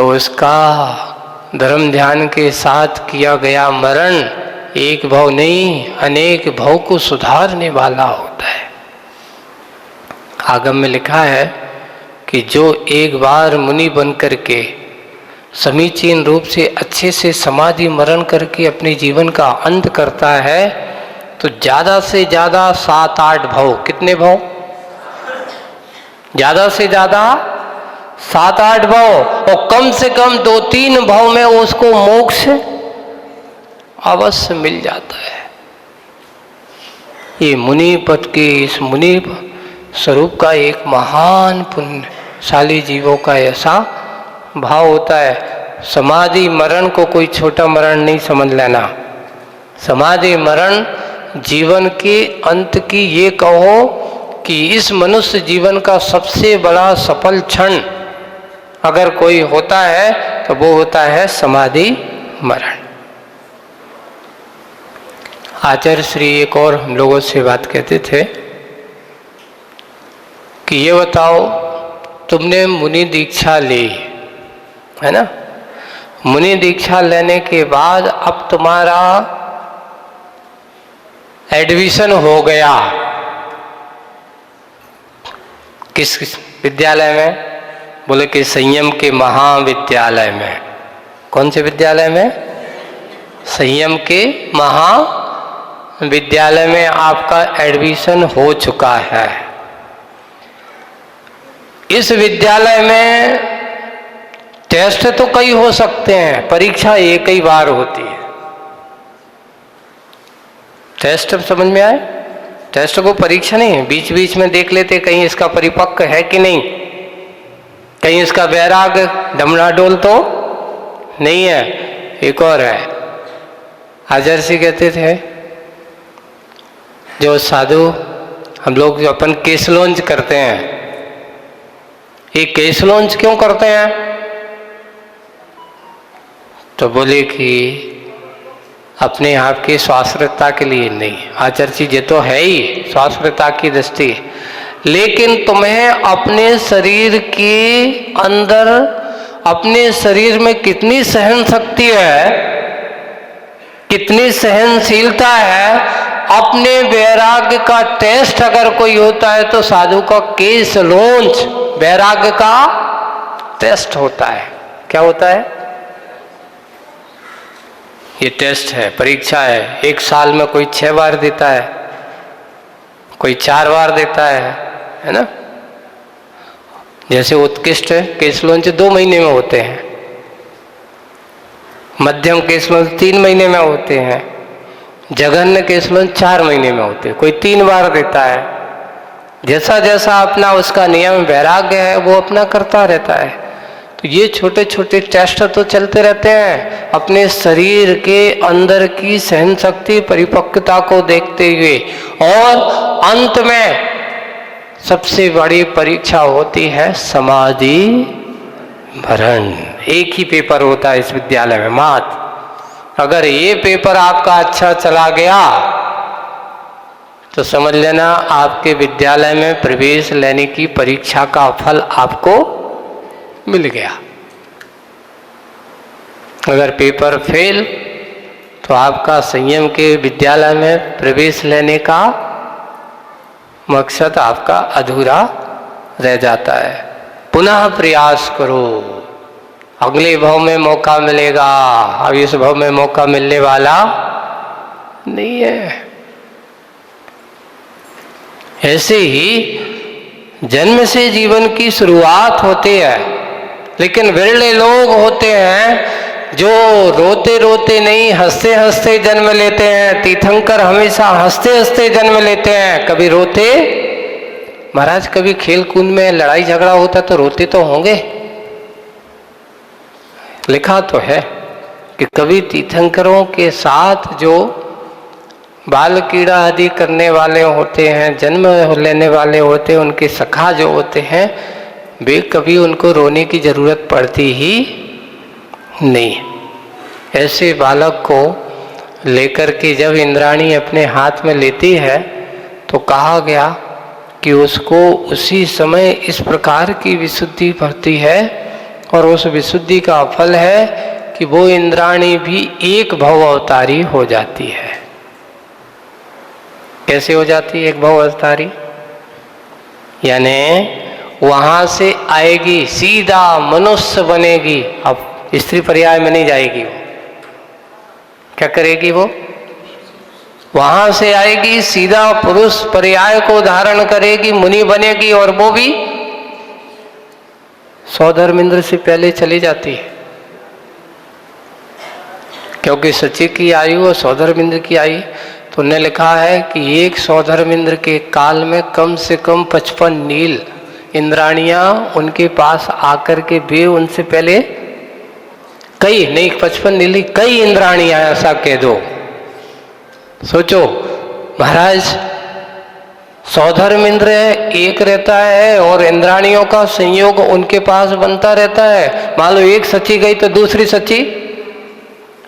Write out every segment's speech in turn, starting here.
तो उसका धर्म ध्यान के साथ किया गया मरण एक भव नहीं अनेक भव को सुधारने वाला होता है। आगम में लिखा है कि जो एक बार मुनि बन करके समीचीन रूप से अच्छे से समाधि मरण करके अपने जीवन का अंत करता है तो ज़्यादा से ज़्यादा 7-8 भव, कितने भव? ज़्यादा से ज़्यादा 7-8 भव, और कम से कम 2-3 भव में उसको मोक्ष अवश्य मिल जाता है। ये मुनि पद के इस मुनि स्वरूप का एक महान पुण्यशाली जीवों का ऐसा भाव होता है। समाधि मरण को कोई छोटा मरण नहीं समझ लेना। समाधि मरण जीवन के अंत की, ये कहो कि इस मनुष्य जीवन का सबसे बड़ा सफल क्षण अगर कोई होता है तो वो होता है समाधि मरण। आचार्य श्री एक और हम लोगों से बात कहते थे कि ये बताओ, तुमने मुनि दीक्षा ली है ना, मुनि दीक्षा लेने के बाद अब तुम्हारा एडमिशन हो गया किस विद्यालय में? बोले कि संयम के महाविद्यालय में। कौन से विद्यालय में? संयम के महाविद्यालय में आपका एडमिशन हो चुका है। इस विद्यालय में टेस्ट तो कई हो सकते हैं, परीक्षा एक ही बार होती है। टेस्ट समझ में आए? टेस्ट को परीक्षा नहीं है, बीच बीच में देख लेते कहीं इसका परिपक्व है कि नहीं, कहीं इसका वैराग डमनाडोल तो नहीं है। एक और है, आचार्य जी कहते थे जो साधु हम लोग जो अपन केस लॉन्च करते हैं, ये केस लॉन्च क्यों करते हैं? तो बोले कि अपने आप की स्वास्थ्यता के लिए नहीं। आचार्य जी ये तो है ही स्वास्थ्यता की दृष्टि, लेकिन तुम्हें अपने शरीर के अंदर, अपने शरीर में कितनी सहन शक्ति है, कितनी सहनशीलता है, अपने वैराग्य का टेस्ट अगर कोई होता है तो साधु का केस लॉन्च वैराग्य का टेस्ट होता है। क्या होता है? ये टेस्ट है, परीक्षा है। एक साल में कोई 6 बार देता है, कोई 4 बार देता है ना। जैसे उत्कृष्ट केस लॉन्च 2 महीने में होते हैं, मध्यम केस लॉन्च 3 महीने में होते हैं, जघन्य केस लॉन्च 4 महीने में होते हैं, कोई 3 बार देता है। जैसा जैसा अपना उसका नियम वैराग्य है वो अपना करता रहता है। तो ये छोटे छोटे टेस्ट तो चलते रहते हैं अपने शरीर के अंदर की सहन शक्ति परिपक्वता को देखते हुए, और अंत में सबसे बड़ी परीक्षा होती है समाधि मरण। एक ही पेपर होता है इस विद्यालय में मात्र। अगर ये पेपर आपका अच्छा चला गया तो समझ लेना आपके विद्यालय में प्रवेश लेने की परीक्षा का फल आपको मिल गया। अगर पेपर फेल तो आपका संयम के विद्यालय में प्रवेश लेने का मकसद आपका अधूरा रह जाता है। पुनः प्रयास करो, अगले भव में मौका मिलेगा, अब इस भव में मौका मिलने वाला नहीं है। ऐसे ही जन्म से जीवन की शुरुआत होती है, लेकिन विरले लोग होते हैं जो रोते रोते नहीं हंसते हंसते जन्म लेते हैं। तीर्थंकर हमेशा हंसते हंसते जन्म लेते हैं, कभी रोते। महाराज कभी खेल कूद में लड़ाई झगड़ा होता तो रोते तो होंगे, लिखा तो है कि कभी तीर्थंकरों के साथ जो बाल कीड़ा आदि करने वाले होते हैं, जन्म लेने वाले होते हैं, उनके सखा जो होते हैं, वे कभी उनको रोने की जरूरत पड़ती ही नहीं। ऐसे बालक को लेकर के जब इंद्राणी अपने हाथ में लेती है तो कहा गया कि उसको उसी समय इस प्रकार की विशुद्धि भरती है और उस विशुद्धि का फल है कि वो इंद्राणी भी एक भव अवतारी हो जाती है। कैसे हो जाती है एक भव अवतारी? यानी वहां से आएगी सीधा मनुष्य बनेगी। अब स्त्री पर्याय में नहीं जाएगी, वो क्या करेगी? वो वहां से आएगी सीधा पुरुष पर्याय को धारण करेगी, मुनि बनेगी, और वो भी सौधर्मेंद्र से पहले चली जाती है, क्योंकि सची की आयु और सौधर्मेंद्र की आयु। तो उन्हें लिखा है कि एक सौधर्मेंद्र के काल में कम से कम 55 नील इंद्राणियां उनके पास आकर के वे उनसे पहले कई नहीं 55 नीली कई इंद्राणियां, ऐसा कह दो। सोचो महाराज, सौधर्मेंद्र एक रहता है और इंद्राणियों का संयोग उनके पास बनता रहता है। मान लो एक सची गई तो दूसरी सची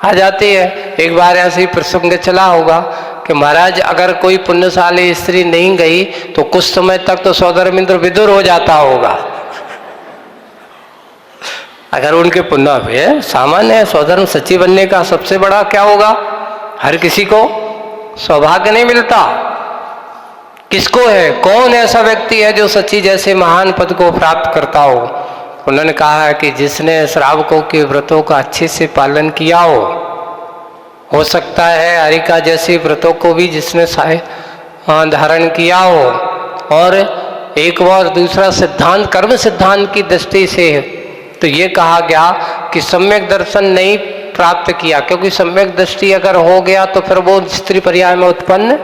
आ जाती है। एक बार ऐसे ही प्रसंग चला होगा कि महाराज अगर कोई पुण्यशाली स्त्री नहीं गई तो कुछ समय तक तो सौधर्मेंद्र विदुर हो जाता होगा। अगर उनके पुण्य हुए, सामान्य है, सौधर्म सची बनने का सबसे बड़ा क्या होगा? हर किसी को सौभाग्य नहीं मिलता। किसको है? कौन ऐसा व्यक्ति है जो सची जैसे महान पद को प्राप्त करता हो? उन्होंने कहा है कि जिसने श्रावकों के व्रतों का अच्छे से पालन किया हो सकता है हरिका जैसे व्रतों को भी जिसने धारण किया हो। और एक और दूसरा सिद्धांत कर्म सिद्धांत की दृष्टि से तो ये कहा गया कि सम्यक दर्शन नहीं प्राप्त किया, क्योंकि सम्यक दृष्टि अगर हो गया तो फिर वो स्त्री पर्याय में उत्पन्न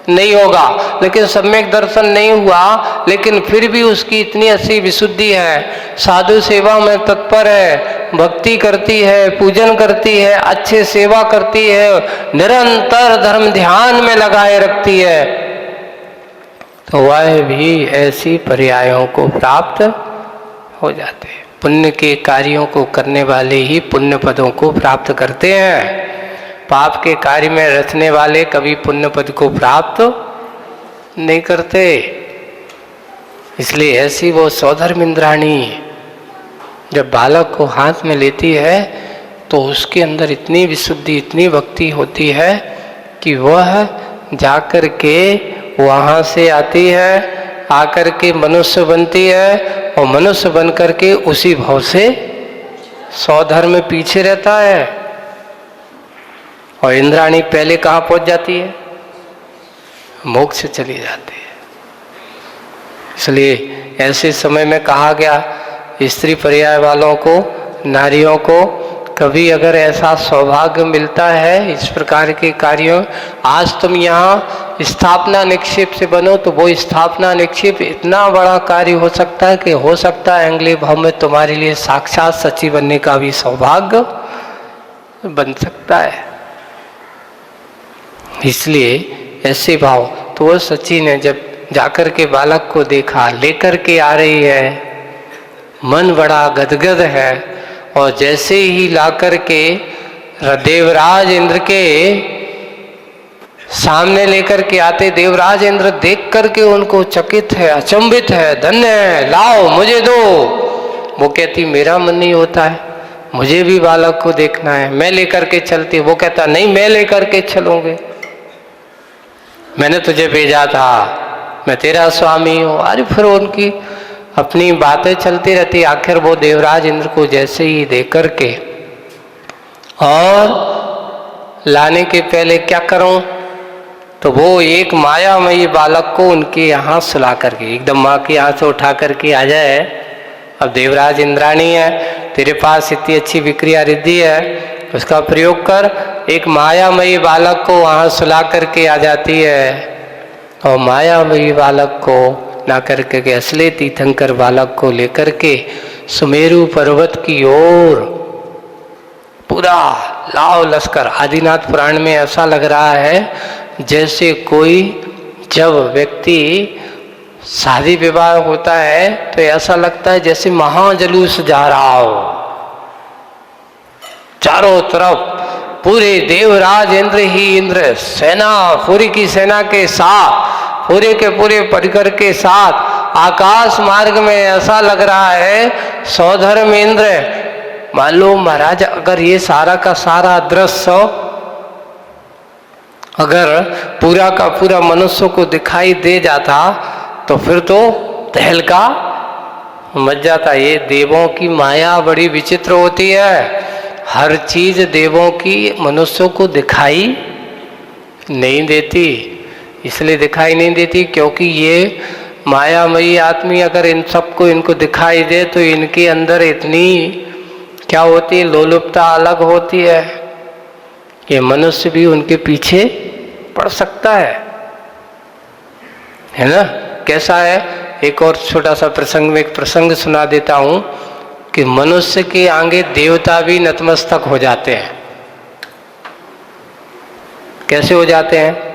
नहीं होगा। लेकिन सम्यक दर्शन नहीं हुआ, लेकिन फिर भी उसकी इतनी अच्छी विशुद्धि है, साधु सेवा में तत्पर है, भक्ति करती है, पूजन करती है, अच्छे सेवा करती है, निरंतर धर्म ध्यान में लगाए रखती है, तो वह भी ऐसी पर्यायों को प्राप्त हो जाते हैं। पुण्य के कार्यों को करने वाले ही पुण्य पदों को प्राप्त करते हैं। पाप के कार्य में रचने वाले कभी पुण्य पद को प्राप्त नहीं करते। इसलिए ऐसी वो सौधर्म इंद्राणी जब बालक को हाथ में लेती है तो उसके अंदर इतनी विशुद्धि, इतनी भक्ति होती है कि वह जाकर के वहाँ से आती है, आकर के मनुष्य बनती है, और मनुष्य बन करके उसी भाव से सौधर्म में पीछे रहता है। और इंद्राणी पहले कहाँ पहुंच जाती है? मोक्ष से चली जाती है। इसलिए ऐसे समय में कहा गया स्त्री पर्याय वालों को, नारियों को कभी अगर ऐसा सौभाग्य मिलता है इस प्रकार के कार्यों, आज तुम यहाँ स्थापना निक्षेप से बनो तो वो स्थापना निक्षेप इतना बड़ा कार्य हो सकता है कि हो सकता है अगले भाव में तुम्हारे लिए साक्षात सची बनने का भी सौभाग्य बन सकता है। इसलिए ऐसे भाव तो वो सची ने जब जाकर के बालक को देखा, लेकर के आ रही है, मन बड़ा गदगद है, और जैसे ही लाकर के देवराज इंद्र के सामने लेकर के आते, देवराज इंद्र देख करके उनको चकित है, अचंभित है, धन्य है, लाओ मुझे दो। वो कहती मेरा मन नहीं होता है, मुझे भी बालक को देखना है, मैं लेकर के चलती। वो कहता नहीं मैं लेकर के चलूंगे, मैंने तुझे भेजा था, मैं तेरा स्वामी हूँ। अरे फिर उनकी अपनी बातें चलती रहती। आखिर वो देवराज इंद्र को जैसे ही देख करके और लाने के पहले क्या करूं, तो वो एक मायामयी बालक को उनके यहाँ सुला करके एकदम माँ के यहाँ से उठा करके आ जाए। अब देवराज इंद्राणी है, तेरे पास इतनी अच्छी विक्रिया रिद्धि है, उसका प्रयोग कर। एक मायामयी बालक को वहाँ सुला करके आ जाती है, और मायामयी बालक को ला करके के असली तीर्थंकर बालक को लेकर के सुमेरु पर्वत की ओर पूरा लाव लश्कर। आदिनाथ पुराण में ऐसा लग रहा है जैसे कोई, जब व्यक्ति शादी विवाह होता है तो ऐसा लगता है जैसे महाजलूस जा रहा हो, चारों तरफ पूरे देवराज इंद्र ही इंद्र, सेना पूरी की सेना के साथ, पूरे के पूरे परिकर के साथ, आकाश मार्ग में ऐसा लग रहा है सौधर्मेंद्र, मान लो महाराज अगर ये सारा का सारा दृश्य अगर पूरा का पूरा मनुष्य को दिखाई दे जाता तो फिर तो तहलका मच जाता। ये देवों की माया बड़ी विचित्र होती है, हर चीज देवों की मनुष्यों को दिखाई नहीं देती। इसलिए दिखाई नहीं देती क्योंकि ये मायामयी आदमी अगर इन सबको इनको दिखाई दे तो इनके अंदर इतनी क्या होती है, लोलुपता अलग होती है। ये मनुष्य भी उनके पीछे पड़ सकता है ना। कैसा है, एक और छोटा सा प्रसंग में एक प्रसंग सुना देता हूं कि मनुष्य के आगे देवता भी नतमस्तक हो जाते हैं। कैसे हो जाते हैं?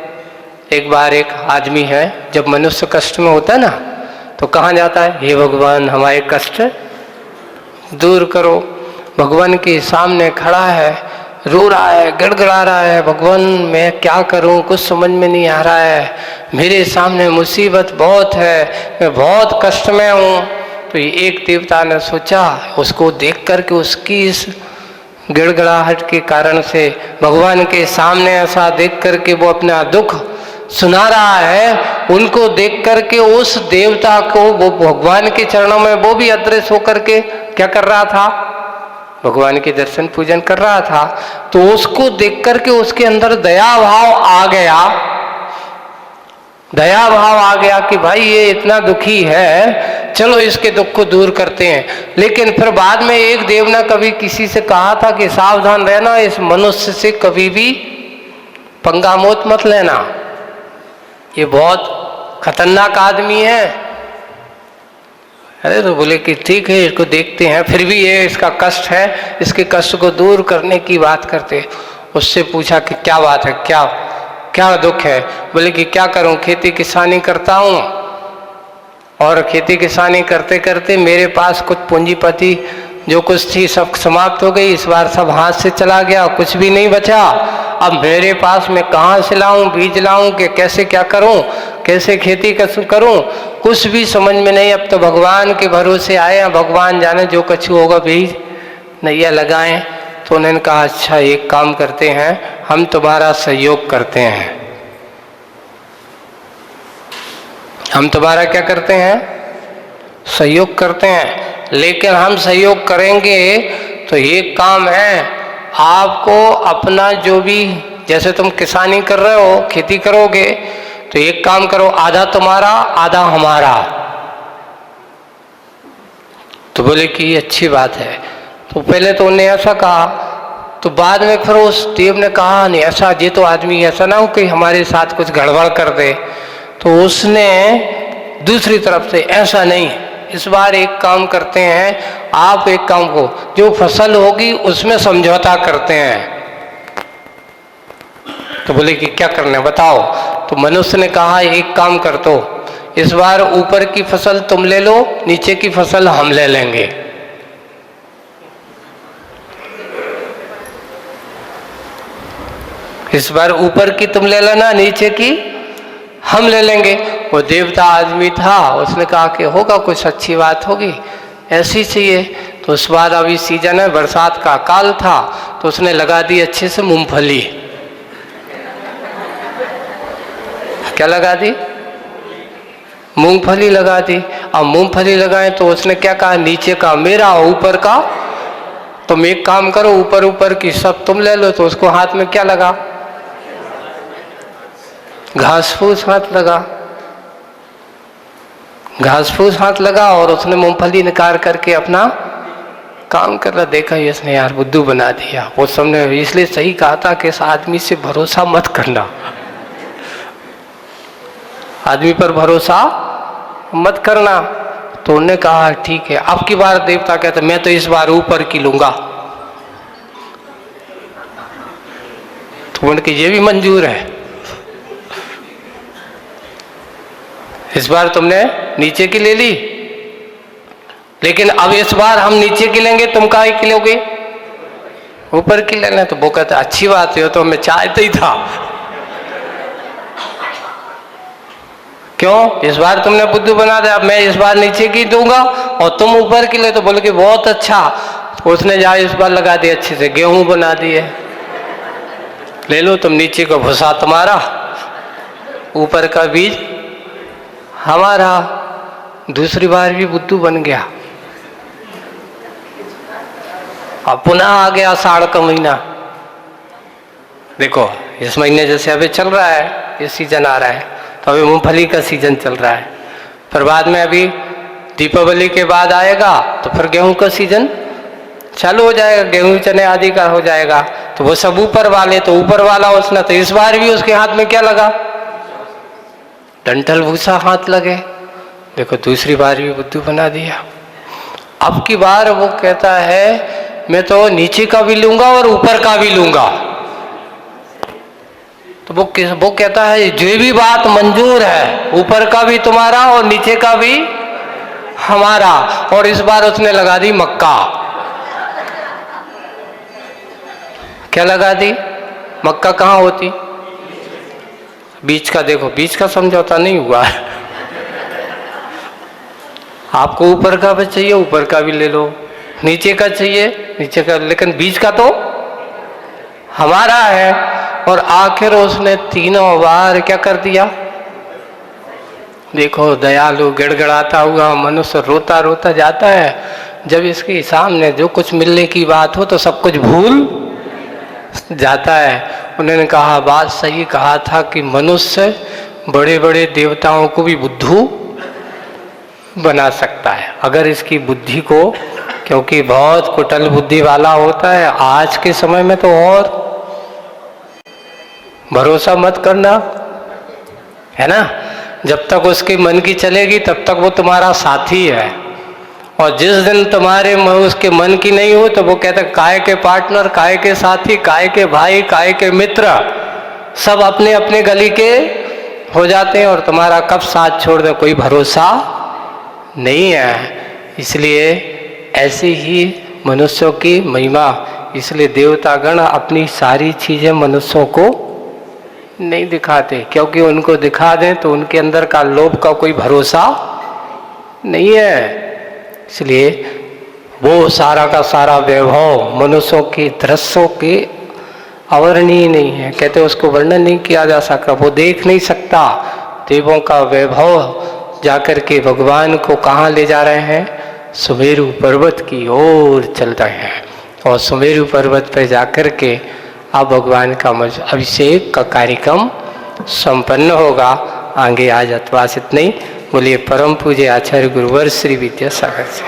एक बार एक आदमी है, जब मनुष्य कष्ट में होता है ना तो कहाँ जाता है, हे भगवान हमारे कष्ट दूर करो। भगवान के सामने खड़ा है, रो रहा है, गड़गड़ा रहा है, भगवान मैं क्या करूं, कुछ समझ में नहीं आ रहा है, मेरे सामने मुसीबत बहुत है, मैं बहुत कष्ट में हूँ। तो एक देवता ने सोचा, उसको देख कर के उसकी इस गिड़गिड़ाहट के कारण से भगवान के सामने ऐसा देख कर के वो अपना दुख सुना रहा है, उनको देख कर के उस देवता को वो भगवान के चरणों में वो भी अदृश्य होकर के क्या कर रहा था, भगवान के दर्शन पूजन कर रहा था। तो उसको देख कर के उसके अंदर दया भाव आ गया, दया भाव आ गया कि भाई ये इतना दुखी है, चलो इसके दुख को दूर करते हैं। लेकिन फिर बाद में एक देव ने कभी किसी से कहा था कि सावधान रहना, इस मनुष्य से कभी भी पंगा मत लेना, ये बहुत खतरनाक आदमी है। अरे तो बोले कि ठीक है इसको देखते हैं, फिर भी ये इसका कष्ट है, इसके कष्ट को दूर करने की बात करते। उससे पूछा कि क्या बात है, क्या क्या दुख है? बोले कि क्या करूं, खेती किसानी करता हूं और खेती किसानी करते करते मेरे पास कुछ पूंजीपति जो कुछ थी सब समाप्त हो गई, इस बार सब हाथ से चला गया, कुछ भी नहीं बचा। अब मेरे पास मैं कहाँ से लाऊं, बीज लाऊं कि कैसे क्या करूं, कैसे खेती करूं, कुछ भी समझ में नहीं। अब तो भगवान के भरोसे आए हैं, भगवान जाने जो कुछ होगा, बीज नैया लगाएं। तो उन्होंने कहा अच्छा एक काम करते हैं, हम तुम्हारा सहयोग करते हैं। हम तुम्हारा क्या करते हैं, सहयोग करते हैं। लेकिन हम सहयोग करेंगे तो एक काम है, आपको अपना जो भी, जैसे तुम किसानी कर रहे हो, खेती करोगे, तो एक काम करो, आधा तुम्हारा आधा हमारा। तो बोले कि अच्छी बात है। तो पहले तो उन्हें ऐसा कहा, तो बाद में फिर उस देव ने कहा नहीं ऐसा, ये तो आदमी ऐसा ना हो कि हमारे साथ कुछ गड़बड़ कर दे। तो उसने दूसरी तरफ से ऐसा नहीं, इस बार एक काम करते हैं, आप एक काम को, जो फसल होगी उसमें समझौता करते हैं। तो बोले कि क्या करना है बताओ। तो मनुष्य ने कहा एक काम कर दो, इस बार ऊपर की फसल तुम ले लो, नीचे की फसल हम ले लेंगे। इस बार ऊपर की तुम ले लेना, नीचे की हम ले लेंगे। वो देवता आदमी था, उसने कहा कि होगा कुछ अच्छी बात होगी, ऐसी चाहिए। तो उस बार अभी सीजन है, बरसात का काल था, तो उसने लगा दी अच्छे से मूंगफली। क्या लगा दी, मूंगफली लगा दी। अब मूंगफली लगाए तो उसने क्या कहा, नीचे का मेरा, ऊपर का तुम एक काम करो, ऊपर ऊपर की सब तुम ले लो। तो उसको हाथ में क्या लगा, घास फूस हाथ लगा, घास फूस हाथ लगा, और उसने मूंगफली निकाल करके अपना काम कर रहा। देखा इसने यार बुद्धू बना दिया। वो सबने इसलिए सही कहा था कि इस आदमी से भरोसा मत करना, आदमी पर भरोसा मत करना। तो उन्होंने कहा ठीक है। अब की बार देवता कहते मैं तो इस बार ऊपर की लूंगा। तो उनके ये भी मंजूर है, इस बार तुमने नीचे की ले ली, लेकिन अब इस बार हम नीचे की लेंगे, तुम काहे की लोगे, ऊपर की लेना। तो वो कहता अच्छी बात है, तो मैं चाहता ही था क्यों? इस बार तुमने बुद्धू बना दिया, मैं इस बार नीचे की दूंगा और तुम ऊपर की ले। तो बोले कि बहुत अच्छा। तो उसने जा इस बार लगा दिया अच्छे से, गेहूं बना दिए। ले लो तुम, नीचे का भूसा तुम्हारा, ऊपर का बीज हमारा। दूसरी बार भी बुद्धू बन गया। अब पुनः आ गया आषाढ़ का महीना। देखो इस महीने जैसे अभी चल रहा है, ये सीजन आ रहा है, तो अभी मूंगफली का सीजन चल रहा है। फिर बाद में अभी दीपावली के बाद आएगा तो फिर गेहूं का सीजन चालू हो जाएगा, गेहूं चने आदि का हो जाएगा। तो वो सब ऊपर वाले, तो ऊपर वाला उसने, तो इस बार भी उसके हाथ में क्या लगा? डंठल भूसा हाथ लगे। देखो दूसरी बार भी बुद्धू बना दिया। अब की बार वो कहता है मैं तो नीचे का भी लूंगा और ऊपर का भी लूंगा। तो वो कहता है जो भी बात मंजूर है, ऊपर का भी तुम्हारा और नीचे का भी हमारा। और इस बार उसने लगा दी मक्का। क्या लगा दी? मक्का कहाँ होती? बीच का। देखो बीच का समझौता नहीं हुआ। आपको ऊपर का भी चाहिए, ऊपर का भी ले लो, नीचे का चाहिए नीचे का, लेकिन बीच का तो हमारा है। और आखिर उसने तीनों बार क्या कर दिया? देखो दयालु गिड़गिड़ाता हुआ मनुष्य रोता रोता जाता है। जब इसके सामने जो कुछ मिलने की बात हो तो सब कुछ भूल जाता है। उन्होंने कहा बात सही कहा था कि मनुष्य बड़े बड़े देवताओं को भी बुद्धू बना सकता है अगर इसकी बुद्धि को, क्योंकि बहुत कुटिल बुद्धि वाला होता है। आज के समय में तो और भरोसा मत करना, है ना। जब तक उसके मन की चलेगी तब तक वो तुम्हारा साथी है, और जिस दिन तुम्हारे उसके मन की नहीं हो तो वो कहते काय के पार्टनर, काय के साथी, काय के भाई, काय के मित्र, सब अपने अपने गली के हो जाते हैं और तुम्हारा कब साथ छोड़ दे कोई भरोसा नहीं है। इसलिए ऐसी ही मनुष्यों की महिमा। इसलिए देवतागण अपनी सारी चीजें मनुष्यों को नहीं दिखाते, क्योंकि उनको दिखा दें तो उनके अंदर का लोभ का कोई भरोसा नहीं है। इसलिए वो सारा का सारा वैभव मनुष्यों के दृश्यों के अवर्णनीय नहीं है। कहते उसको वर्णन नहीं किया जा सकता, वो देख नहीं सकता। देवों का वैभव जाकर के भगवान को कहाँ ले जा रहे हैं? सुमेरु पर्वत की ओर चल रहे हैं, और सुमेरु पर्वत पर जाकर के अब भगवान का अभिषेक का कार्यक्रम संपन्न होगा। आगे आज अथवा इतने ही। बोलिए परम पूज्य आचार्य गुरुवर श्री विद्यासागर से।